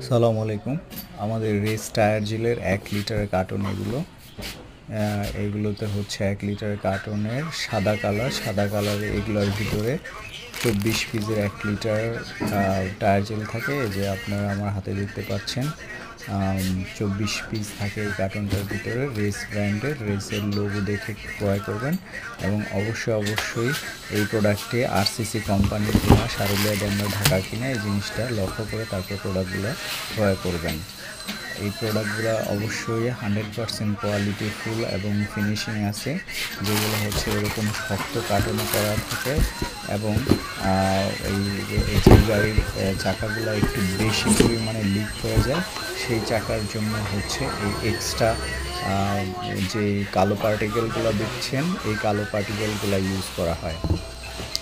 সালামু আলাইকুম। আমাদের রেস টায়ার জেলের 1 লিটারের কার্টন এগুলোতে হচ্ছে 1 লিটারের কার্টনের সাদা কালারের এগুলোর ভিতরে 24 পিসের 1 লিটার টায়ার জেল থাকে। এই যে আপনারা আমার হাতে দেখতে পাচ্ছেন 24 পিস থাকে এই কার্টনটার ভিতরে। রেস ব্র্যান্ডের, রেসের লোগো দেখে ক্রয় করবেন এবং অবশ্যই এই প্রোডাক্টটি আরসিসি কোম্পানির কিনা, সারুলিয়া ডেমরা ঢাকা কিনা, এই জিনিসটা লক্ষ্য করে তারপর প্রোডাক্টগুলো ক্রয় করবেন। এই প্রোডাক্টগুলো অবশ্যই 100% কোয়ালিটিফুল এবং ফিনিশিং আছে, যেগুলো হচ্ছে এরকম শক্ত কার্টনে করা থাকে এবং এই যে গাড়ির চাকাগুলো একটু বেশি পরিমাণে লিক হয়ে যায়, সেই চাকার জন্য হচ্ছে এই এক্সট্রা যে কালো পার্টিকেলগুলো দেখছেন, এই কালো পার্টিকেলগুলো ইউজ করা হয়।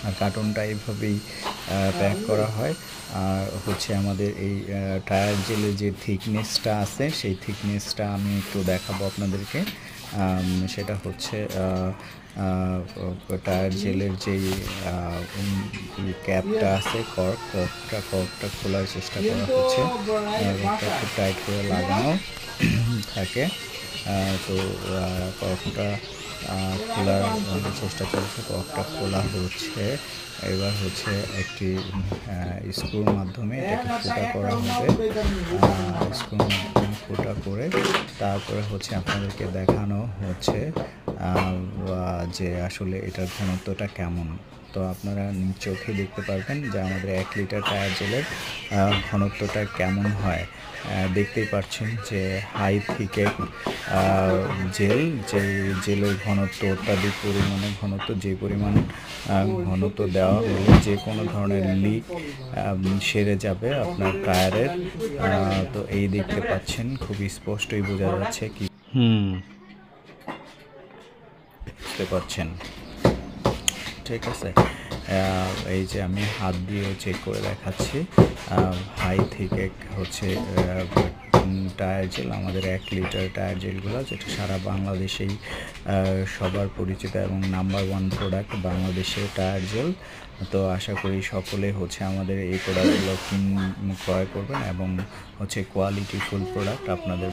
আর কার্টনটা এইভাবেই প্যাক করা হয়। আর হচ্ছে আমাদের এই টায়ার জেলের যে থিকনেসটা আছে, সেই থিকনেসটা আমি একটু দেখাবো আপনাদেরকে। সেটা হচ্ছে টায়ার জেলের যেই ক্যাপটা আছে, কর্কটা খোলার চেষ্টা করা হচ্ছে। কর্কটা খুব টাইট করে লাগানো থাকে। তো কর্কটা খোলার চেষ্টা চলছে, কর্কটা খোলা হচ্ছে। এবার হচ্ছে একটি স্ক্রুর মাধ্যমে এটাকে ফুটা করা হবে। স্ক্রুর মাধ্যমে ফুটা করে তারপরে হচ্ছে আপনাদেরকে দেখানো হচ্ছে যে আসলে এটার ঘনত্বটা কেমন। তো আপনারা চোখে দেখতে পারবেন যে আমাদের 1 লিটার টায়ার জেলের ঘনত্বটা কেমন হয়। দেখতেই পাচ্ছেন যে হাই থিকের জেল, যে জেলের ঘনত্ব অত্যাধিক পরিমাণে ঘনত্ব, যে পরিমাণ ঘনত্ব দেওয়া হলে যে কোনো ধরনের লিক সেরে যাবে আপনার টায়ারের। তো এই দেখতে পাচ্ছেন, খুবই স্পষ্টই বোঝা যাচ্ছে কি বুঝতে পারছেন, ঠিক আছে। এই যে আমি হাত দিয়েও চেক করে দেখাচ্ছি। হাই থেকে হচ্ছে টায়ার জেল, আমাদের 1 লিটার টায়ার জেলগুলো, যেটা সারা বাংলাদেশেই সবার পরিচিত এবং নাম্বার 1 প্রোডাক্ট বাংলাদেশের টায়ার জেল। তো আশা করি সকলে হচ্ছে আমাদের এই প্রোডাক্টগুলো ক্রয় করবেন এবং হচ্ছে কোয়ালিটিফুল প্রোডাক্ট আপনাদের